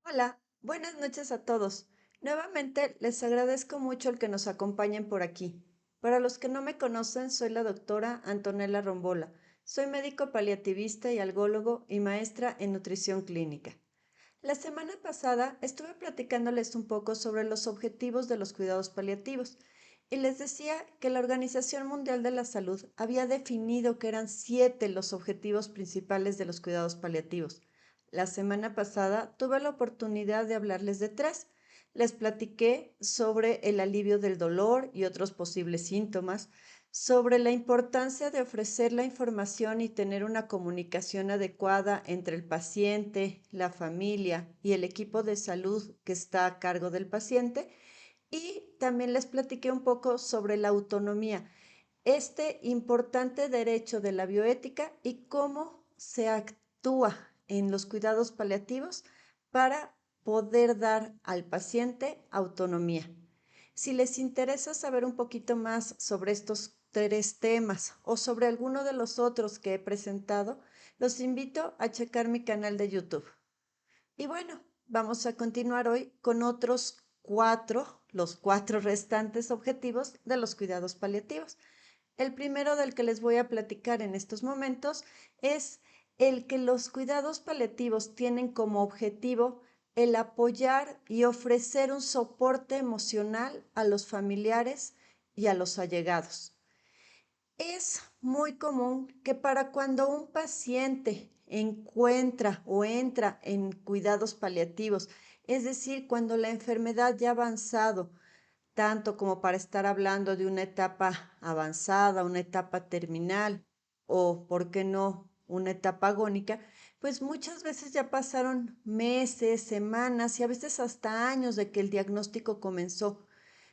Hola, buenas noches a todos. Nuevamente les agradezco mucho el que nos acompañen por aquí. Para los que no me conocen, soy la doctora Antonella Rombola. Soy médico paliativista y algólogo y maestra en nutrición clínica. La semana pasada estuve platicándoles un poco sobre los objetivos de los cuidados paliativos y les decía que la Organización Mundial de la Salud había definido que eran 7 los objetivos principales de los cuidados paliativos. La semana pasada tuve la oportunidad de hablarles de 3. Les platiqué sobre el alivio del dolor y otros posibles síntomas, sobre la importancia de ofrecer la información y tener una comunicación adecuada entre el paciente, la familia y el equipo de salud que está a cargo del paciente. Y también les platiqué un poco sobre la autonomía, este importante derecho de la bioética y cómo se actúa en los cuidados paliativos para poder dar al paciente autonomía. Si les interesa saber un poquito más sobre estos 3 temas o sobre alguno de los otros que he presentado, los invito a checar mi canal de YouTube. Y bueno, vamos a continuar hoy con otros 4, los 4 restantes objetivos de los cuidados paliativos. El primero del que les voy a platicar en estos momentos es el que los cuidados paliativos tienen como objetivo el apoyar y ofrecer un soporte emocional a los familiares y a los allegados. Es muy común que para cuando un paciente encuentra o entra en cuidados paliativos, es decir, cuando la enfermedad ya ha avanzado, tanto como para estar hablando de una etapa avanzada, una etapa terminal o, ¿por qué no?, una etapa agónica, pues muchas veces ya pasaron meses, semanas y a veces hasta años de que el diagnóstico comenzó.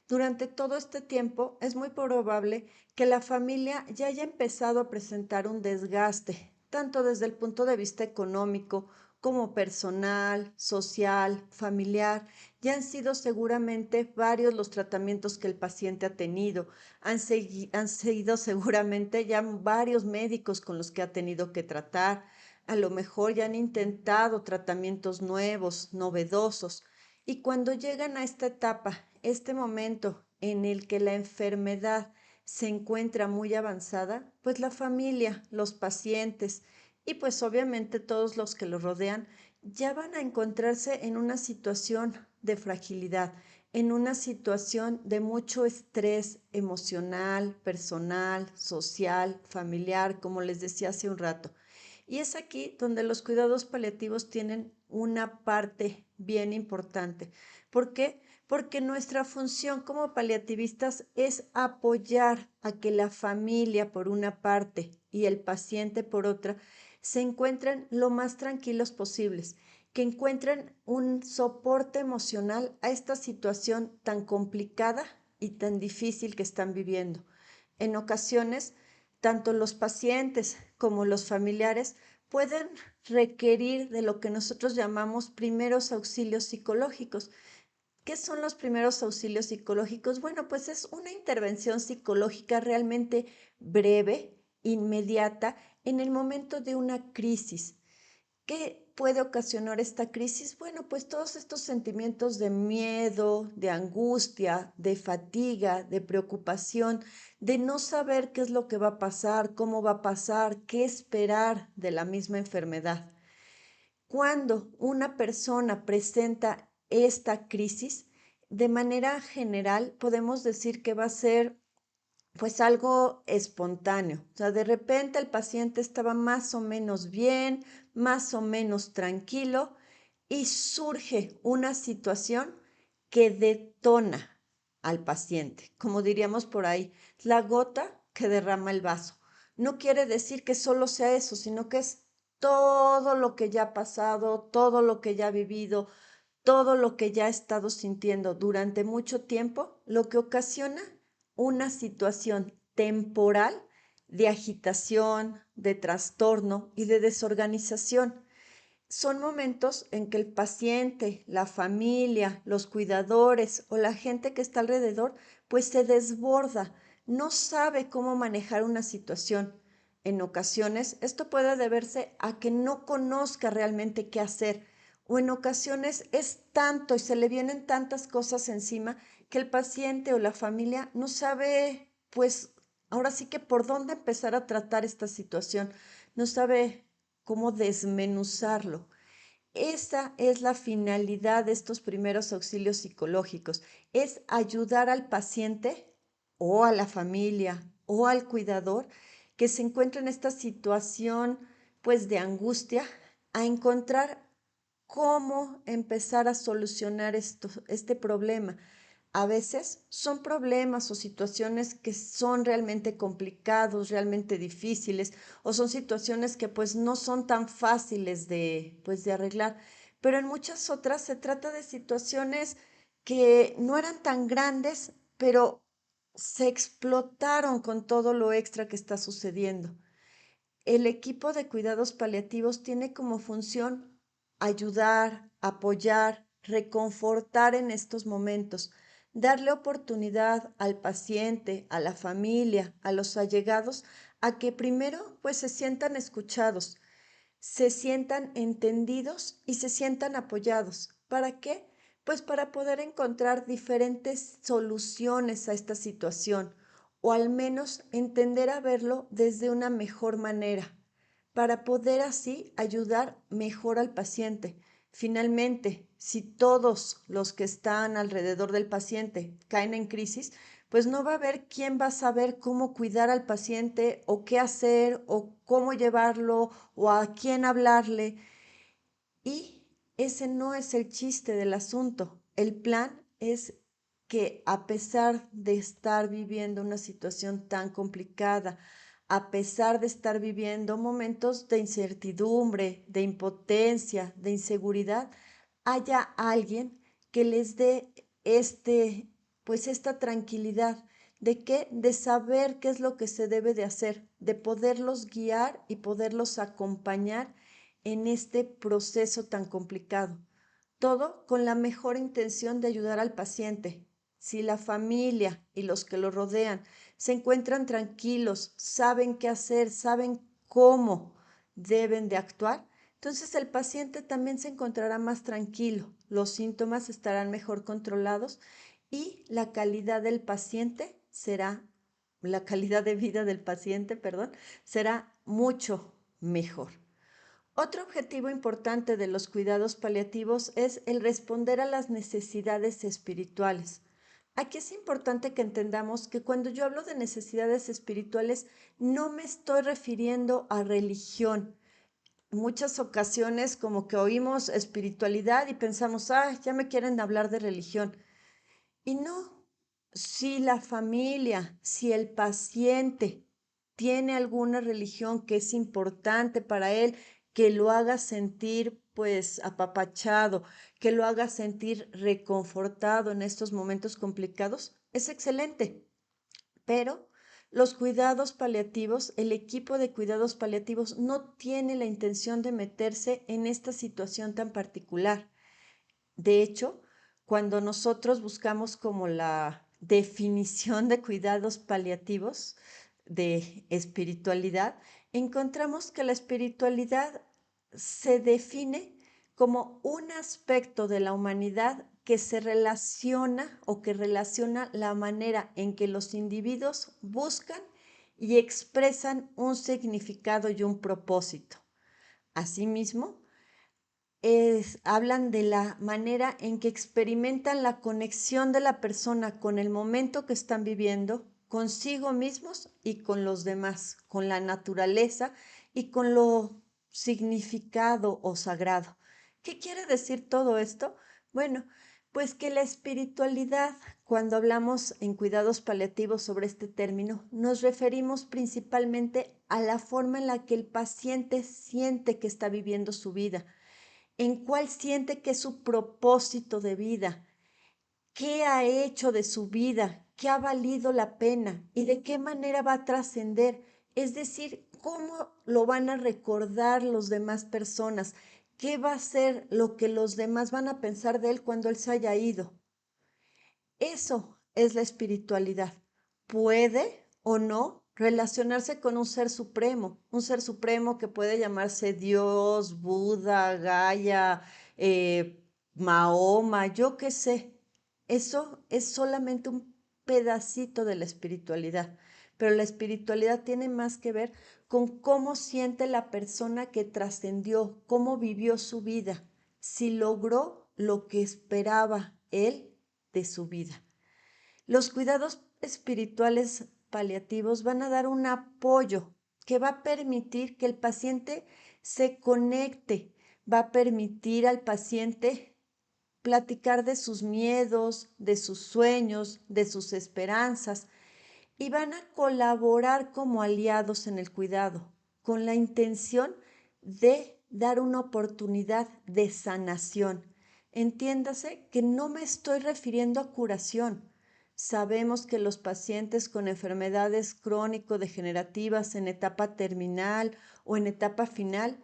Durante todo este tiempo es muy probable que la familia ya haya empezado a presentar un desgaste, tanto desde el punto de vista económico como personal, social, familiar. Ya han sido seguramente varios los tratamientos que el paciente ha tenido. Han sido seguramente ya varios médicos con los que ha tenido que tratar. A lo mejor ya han intentado tratamientos nuevos, novedosos. Y cuando llegan a esta etapa, este momento en el que la enfermedad se encuentra muy avanzada, pues la familia, los pacientes y pues obviamente todos los que lo rodean ya van a encontrarse en una situación de fragilidad, en una situación de mucho estrés emocional, personal, social, familiar, como les decía hace un rato. Y es aquí donde los cuidados paliativos tienen una parte bien importante. ¿Por qué? Porque nuestra función como paliativistas es apoyar a que la familia por una parte y el paciente por otra se encuentren lo más tranquilos posibles, que encuentren un soporte emocional a esta situación tan complicada y tan difícil que están viviendo. En ocasiones, tanto los pacientes como los familiares pueden requerir de lo que nosotros llamamos primeros auxilios psicológicos. ¿Qué son los primeros auxilios psicológicos? Bueno, pues es una intervención psicológica realmente breve, inmediata, en el momento de una crisis. ¿Qué puede ocasionar esta crisis? Bueno, pues todos estos sentimientos de miedo, de angustia, de fatiga, de preocupación, de no saber qué es lo que va a pasar, cómo va a pasar, qué esperar de la misma enfermedad. Cuando una persona presenta esta crisis, de manera general podemos decir que va a ser pues algo espontáneo. O sea, de repente el paciente estaba más o menos bien, más o menos tranquilo y surge una situación que detona al paciente. Como diríamos por ahí, la gota que derrama el vaso. No quiere decir que solo sea eso, sino que es todo lo que ya ha pasado, todo lo que ya ha vivido, todo lo que ya ha estado sintiendo durante mucho tiempo, lo que ocasiona una situación temporal de agitación, de trastorno y de desorganización. Son momentos en que el paciente, la familia, los cuidadores o la gente que está alrededor, pues se desborda, no sabe cómo manejar una situación. En ocasiones, esto puede deberse a que no conozca realmente qué hacer o en ocasiones es tanto y se le vienen tantas cosas encima que el paciente o la familia no sabe, pues ahora sí que por dónde empezar a tratar esta situación, no sabe cómo desmenuzarlo. Esa es la finalidad de estos primeros auxilios psicológicos, es ayudar al paciente o a la familia o al cuidador que se encuentra en esta situación pues de angustia a encontrar cómo empezar a solucionar este problema. A veces son problemas o situaciones que son realmente complicados, realmente difíciles, o son situaciones que pues no son tan fáciles de arreglar. Pero en muchas otras se trata de situaciones que no eran tan grandes, pero se explotaron con todo lo extra que está sucediendo. El equipo de cuidados paliativos tiene como función ayudar, apoyar, reconfortar en estos momentos, darle oportunidad al paciente, a la familia, a los allegados, a que primero pues se sientan escuchados, se sientan entendidos y se sientan apoyados. ¿Para qué? Pues para poder encontrar diferentes soluciones a esta situación o al menos entender a verlo desde una mejor manera, para poder así ayudar mejor al paciente. Finalmente, si todos los que están alrededor del paciente caen en crisis, pues no va a haber quién va a saber cómo cuidar al paciente o qué hacer o cómo llevarlo o a quién hablarle. Y ese no es el chiste del asunto. El plan es que a pesar de estar viviendo una situación tan complicada, a pesar de estar viviendo momentos de incertidumbre, de impotencia, de inseguridad, haya alguien que les dé pues esta tranquilidad de que de saber qué es lo que se debe de hacer, de poderlos guiar y poderlos acompañar en este proceso tan complicado. Todo con la mejor intención de ayudar al paciente. Si la familia y los que lo rodean se encuentran tranquilos, saben qué hacer, saben cómo deben de actuar, entonces el paciente también se encontrará más tranquilo, los síntomas estarán mejor controlados y la calidad del paciente será, la calidad de vida del paciente, perdón, será mucho mejor. Otro objetivo importante de los cuidados paliativos es el responder a las necesidades espirituales. Aquí es importante que entendamos que cuando yo hablo de necesidades espirituales no me estoy refiriendo a religión. Muchas ocasiones como que oímos espiritualidad y pensamos, ya me quieren hablar de religión. Y no, si la familia, si el paciente tiene alguna religión que es importante para él, que lo haga sentir pues apapachado, que lo haga sentir reconfortado en estos momentos complicados, es excelente. Pero los cuidados paliativos, el equipo de cuidados paliativos no tiene la intención de meterse en esta situación tan particular. De hecho, cuando nosotros buscamos como la definición de cuidados paliativos, de espiritualidad, encontramos que la espiritualidad se define como un aspecto de la humanidad que se relaciona o que relaciona la manera en que los individuos buscan y expresan un significado y un propósito. Asimismo, hablan de la manera en que experimentan la conexión de la persona con el momento que están viviendo, consigo mismos y con los demás, con la naturaleza y con lo significado o sagrado. ¿Qué quiere decir todo esto? Bueno, pues que la espiritualidad, cuando hablamos en cuidados paliativos sobre este término, nos referimos principalmente a la forma en la que el paciente siente que está viviendo su vida, en cuál siente que es su propósito de vida, qué ha hecho de su vida, qué ha valido la pena y de qué manera va a trascender, es decir, cómo lo van a recordar los demás personas, qué va a ser lo que los demás van a pensar de él cuando él se haya ido. Eso es la espiritualidad. Puede o no relacionarse con un ser supremo que puede llamarse Dios, Buda, Gaia, Mahoma, yo qué sé. Eso es solamente un pedacito de la espiritualidad, pero la espiritualidad tiene más que ver con cómo siente la persona que trascendió, cómo vivió su vida, si logró lo que esperaba él de su vida. Los cuidados espirituales paliativos van a dar un apoyo que va a permitir que el paciente se conecte, va a permitir al paciente platicar de sus miedos, de sus sueños, de sus esperanzas y van a colaborar como aliados en el cuidado, con la intención de dar una oportunidad de sanación. Entiéndase que no me estoy refiriendo a curación. Sabemos que los pacientes con enfermedades crónico-degenerativas en etapa terminal o en etapa final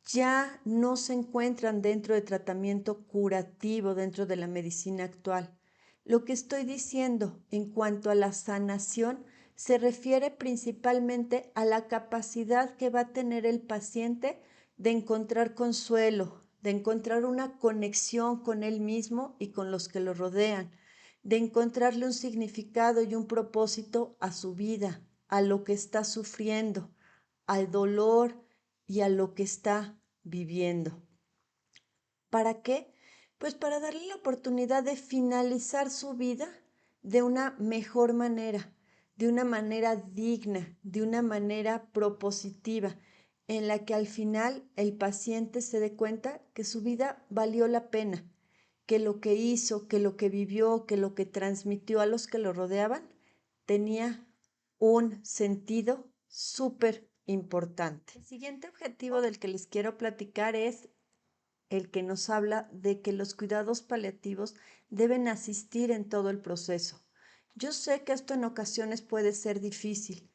ya no se encuentran dentro de tratamiento curativo dentro de la medicina actual. Lo que estoy diciendo en cuanto a la sanación se refiere principalmente a la capacidad que va a tener el paciente de encontrar consuelo, de encontrar una conexión con él mismo y con los que lo rodean, de encontrarle un significado y un propósito a su vida, a lo que está sufriendo, al dolor y a lo que está viviendo. ¿Para qué? Pues para darle la oportunidad de finalizar su vida de una mejor manera, de una manera digna, de una manera propositiva, en la que al final el paciente se dé cuenta que su vida valió la pena, que lo que hizo, que lo que vivió, que lo que transmitió a los que lo rodeaban tenía un sentido súper importante. El siguiente objetivo del que les quiero platicar es el que nos habla de que los cuidados paliativos deben asistir en todo el proceso. Yo sé que esto en ocasiones puede ser difícil.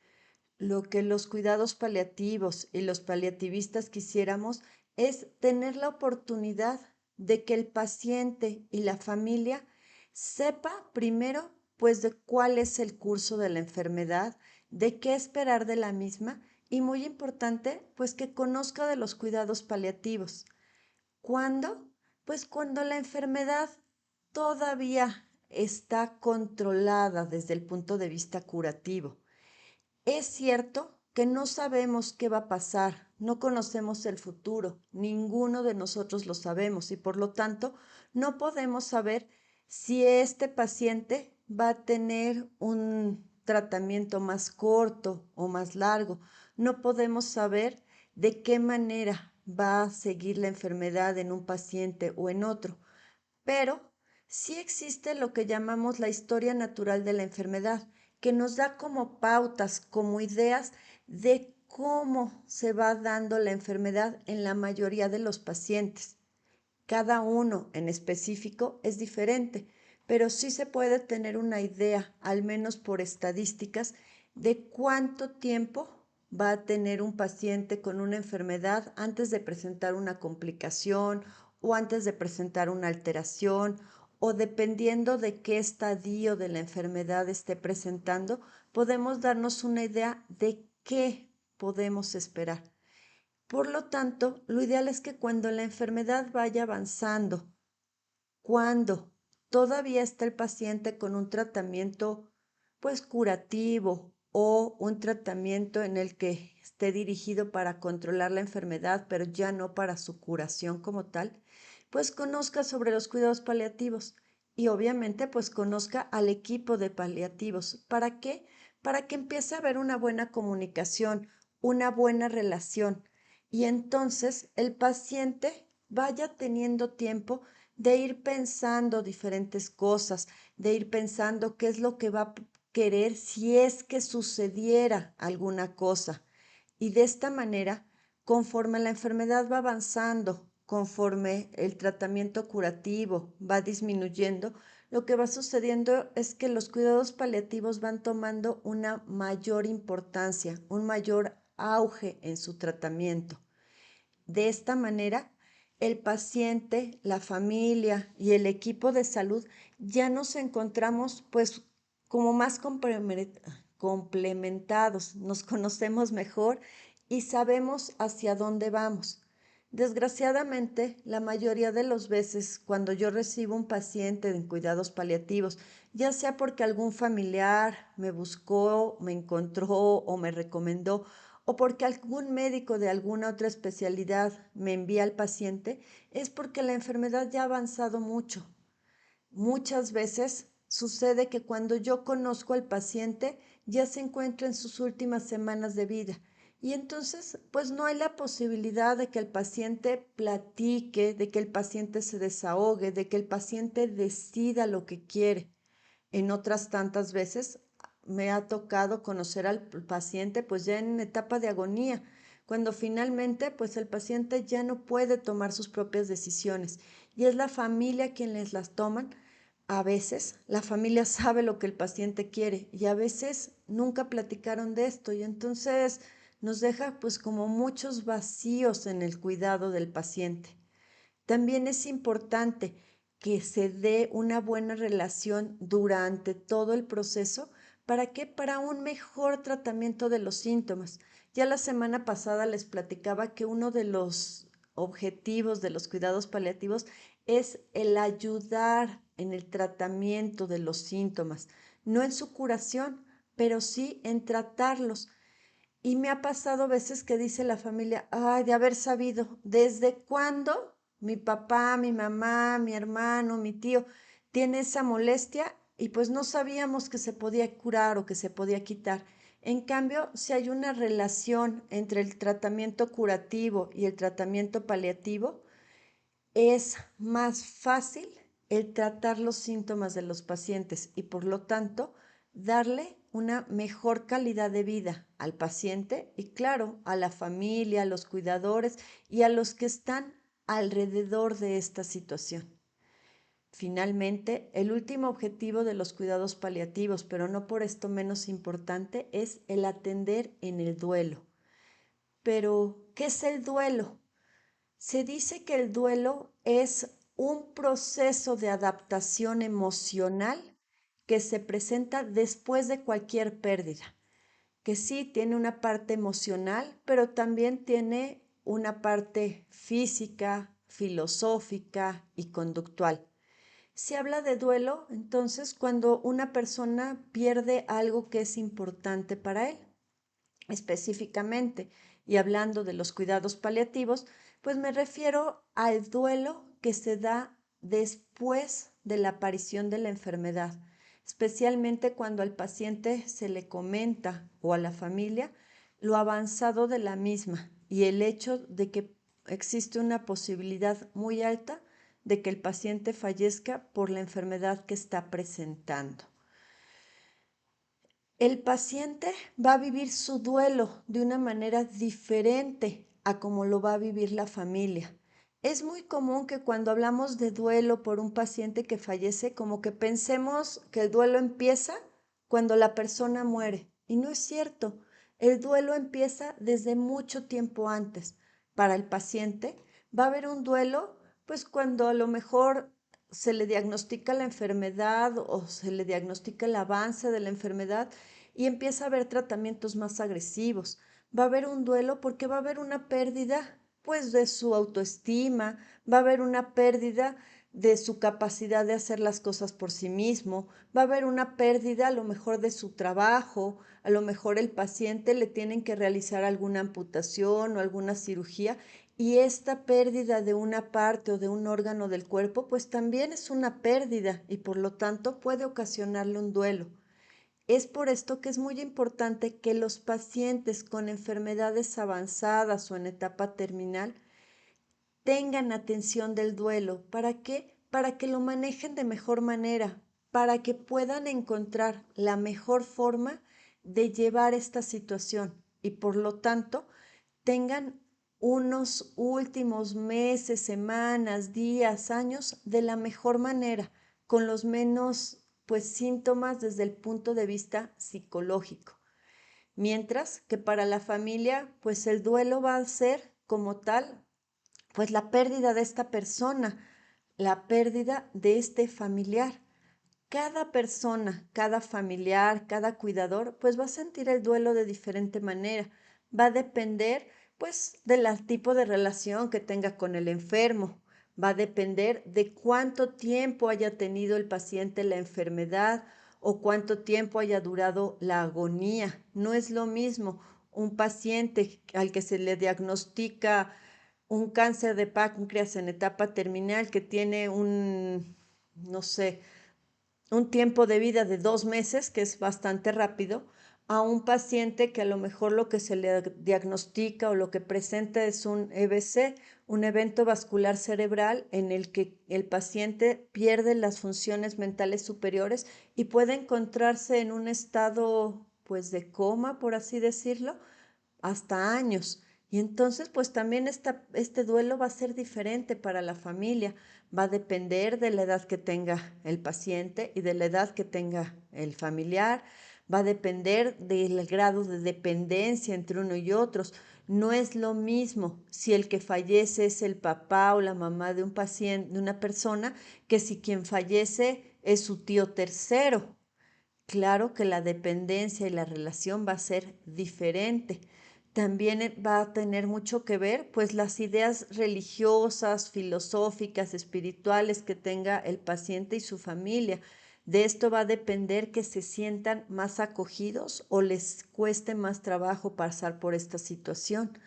Lo que los cuidados paliativos y los paliativistas quisiéramos es tener la oportunidad de que el paciente y la familia sepa primero pues de cuál es el curso de la enfermedad, de qué esperar de la misma y muy importante pues que conozca de los cuidados paliativos. ¿Cuándo? Pues cuando la enfermedad todavía está controlada desde el punto de vista curativo. Es cierto que no sabemos qué va a pasar, no conocemos el futuro, ninguno de nosotros lo sabemos y por lo tanto no podemos saber si este paciente va a tener un tratamiento más corto o más largo. No podemos saber de qué manera va a seguir la enfermedad en un paciente o en otro, pero sí existe lo que llamamos la historia natural de la enfermedad, que nos da como pautas, como ideas de cómo se va dando la enfermedad en la mayoría de los pacientes. Cada uno en específico es diferente, pero sí se puede tener una idea, al menos por estadísticas, de cuánto tiempo va a tener un paciente con una enfermedad antes de presentar una complicación o antes de presentar una alteración o dependiendo de qué estadio de la enfermedad esté presentando, podemos darnos una idea de qué podemos esperar. Por lo tanto, lo ideal es que cuando la enfermedad vaya avanzando, cuando todavía está el paciente con un tratamiento pues curativo o un tratamiento en el que esté dirigido para controlar la enfermedad, pero ya no para su curación como tal, pues conozca sobre los cuidados paliativos y obviamente pues conozca al equipo de paliativos. ¿Para qué? Para que empiece a haber una buena comunicación, una buena relación y entonces el paciente vaya teniendo tiempo de ir pensando diferentes cosas, de ir pensando qué es lo que va a querer si es que sucediera alguna cosa. Y de esta manera, conforme la enfermedad va avanzando, conforme el tratamiento curativo va disminuyendo, lo que va sucediendo es que los cuidados paliativos van tomando una mayor importancia, un mayor auge en su tratamiento. De esta manera, el paciente, la familia y el equipo de salud ya nos encontramos pues como más complementados, nos conocemos mejor y sabemos hacia dónde vamos. Desgraciadamente, la mayoría de las veces cuando yo recibo un paciente en cuidados paliativos, ya sea porque algún familiar me buscó, me encontró o me recomendó, o porque algún médico de alguna otra especialidad me envía al paciente, es porque la enfermedad ya ha avanzado mucho. Muchas veces sucede que cuando yo conozco al paciente ya se encuentra en sus últimas semanas de vida y entonces pues no hay la posibilidad de que el paciente platique, de que el paciente se desahogue, de que el paciente decida lo que quiere. En otras tantas veces me ha tocado conocer al paciente pues ya en etapa de agonía, cuando finalmente pues el paciente ya no puede tomar sus propias decisiones y es la familia quien les las toman. A veces la familia sabe lo que el paciente quiere y a veces nunca platicaron de esto y entonces nos deja pues como muchos vacíos en el cuidado del paciente. También es importante que se dé una buena relación durante todo el proceso. ¿Para qué? Para un mejor tratamiento de los síntomas. Ya la semana pasada les platicaba que uno de los objetivos de los cuidados paliativos es el ayudar en el tratamiento de los síntomas, no en su curación, pero sí en tratarlos. Y me ha pasado veces que dice la familia, ay, de haber sabido, ¿desde cuándo mi papá, mi mamá, mi hermano, mi tío tiene esa molestia? Y pues no sabíamos que se podía curar o que se podía quitar. En cambio, si hay una relación entre el tratamiento curativo y el tratamiento paliativo, es más fácil el tratar los síntomas de los pacientes y por lo tanto darle una mejor calidad de vida al paciente y claro, a la familia, a los cuidadores y a los que están alrededor de esta situación. Finalmente, el último objetivo de los cuidados paliativos, pero no por esto menos importante, es el atender en el duelo. Pero, ¿qué es el duelo? Se dice que el duelo es un proceso de adaptación emocional que se presenta después de cualquier pérdida, que sí tiene una parte emocional, pero también tiene una parte física, filosófica y conductual. Se habla de duelo, entonces, cuando una persona pierde algo que es importante para él específicamente. Y hablando de los cuidados paliativos, pues me refiero al duelo que se da después de la aparición de la enfermedad, especialmente cuando al paciente se le comenta o a la familia lo avanzado de la misma y el hecho de que existe una posibilidad muy alta de que el paciente fallezca por la enfermedad que está presentando. El paciente va a vivir su duelo de una manera diferente a como lo va a vivir la familia. Es muy común que cuando hablamos de duelo por un paciente que fallece, como que pensemos que el duelo empieza cuando la persona muere. Y no es cierto. El duelo empieza desde mucho tiempo antes. Para el paciente va a haber un duelo, pues cuando a lo mejor se le diagnostica la enfermedad o se le diagnostica el avance de la enfermedad y empieza a haber tratamientos más agresivos. Va a haber un duelo porque va a haber una pérdida pues de su autoestima, va a haber una pérdida de su capacidad de hacer las cosas por sí mismo, va a haber una pérdida a lo mejor de su trabajo, a lo mejor el paciente le tienen que realizar alguna amputación o alguna cirugía y esta pérdida de una parte o de un órgano del cuerpo pues también es una pérdida y por lo tanto puede ocasionarle un duelo. Es por esto que es muy importante que los pacientes con enfermedades avanzadas o en etapa terminal tengan atención del duelo. ¿Para qué? Para que lo manejen de mejor manera, para que puedan encontrar la mejor forma de llevar esta situación y por lo tanto tengan unos últimos meses, semanas, días, años de la mejor manera, con los menos pues síntomas desde el punto de vista psicológico. Mientras que para la familia pues el duelo va a ser como tal pues la pérdida de esta persona, la pérdida de este familiar. Cada persona, cada familiar, cada cuidador, pues va a sentir el duelo de diferente manera. Va a depender Pues del tipo de relación que tenga con el enfermo. Va a depender de cuánto tiempo haya tenido el paciente la enfermedad o cuánto tiempo haya durado la agonía. No es lo mismo un paciente al que se le diagnostica un cáncer de páncreas en etapa terminal que tiene no sé, un tiempo de vida de 2 meses, que es bastante rápido, a un paciente que a lo mejor lo que se le diagnostica o lo que presenta es un EBC, un evento vascular cerebral en el que el paciente pierde las funciones mentales superiores y puede encontrarse en un estado pues de coma, por así decirlo, hasta años. Y entonces, pues también este duelo va a ser diferente para la familia. Va a depender de la edad que tenga el paciente y de la edad que tenga el familiar. Va a depender del grado de dependencia entre uno y otros. No es lo mismo si el que fallece es el papá o la mamá de un paciente, de una persona, que si quien fallece es su tío tercero. Claro que la dependencia y la relación va a ser diferente. También va a tener mucho que ver, pues, las ideas religiosas, filosóficas, espirituales que tenga el paciente y su familia. De esto va a depender que se sientan más acogidos o les cueste más trabajo pasar por esta situación.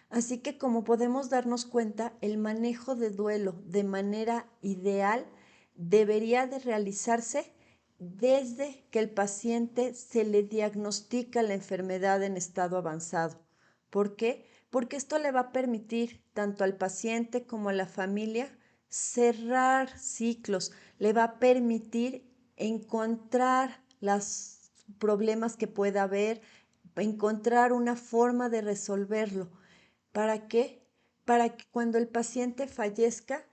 Así que como podemos darnos cuenta, el manejo de duelo de manera ideal debería de realizarse desde que el paciente se le diagnostica la enfermedad en estado avanzado. ¿Por qué? Porque esto le va a permitir tanto al paciente como a la familia cerrar ciclos, le va a permitir encontrar los problemas que pueda haber, encontrar una forma de resolverlo. ¿Para qué? Para que cuando el paciente fallezca,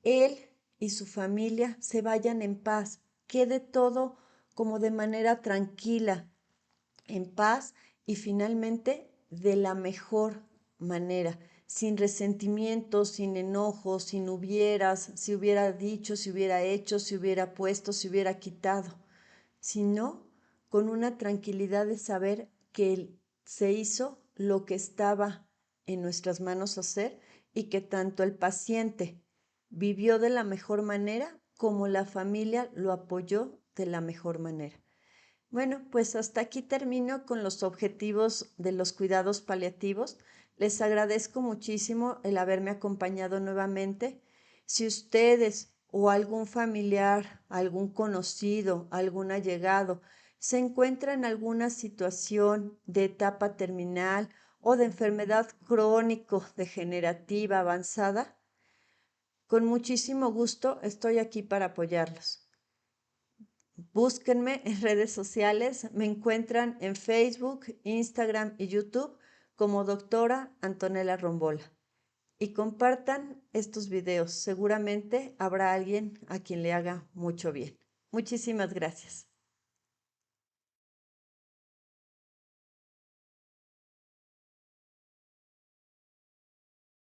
él y su familia se vayan en paz, quede todo como de manera tranquila, en paz y finalmente de la mejor manera, sin resentimientos, sin enojos, sin hubieras, si hubiera dicho, si hubiera hecho, si hubiera puesto, si hubiera quitado, sino con una tranquilidad de saber que se hizo lo que estaba en nuestras manos hacer y que tanto el paciente vivió de la mejor manera como la familia lo apoyó de la mejor manera. Bueno, pues hasta aquí termino con los objetivos de los cuidados paliativos. Les agradezco muchísimo el haberme acompañado nuevamente. Si ustedes o algún familiar, algún conocido, algún allegado se encuentra en alguna situación de etapa terminal o de enfermedad crónico-degenerativa avanzada, con muchísimo gusto estoy aquí para apoyarlos. Búsquenme en redes sociales, me encuentran en Facebook, Instagram y YouTube como doctora Antonella Rombola. Y compartan estos videos, seguramente habrá alguien a quien le haga mucho bien. Muchísimas gracias.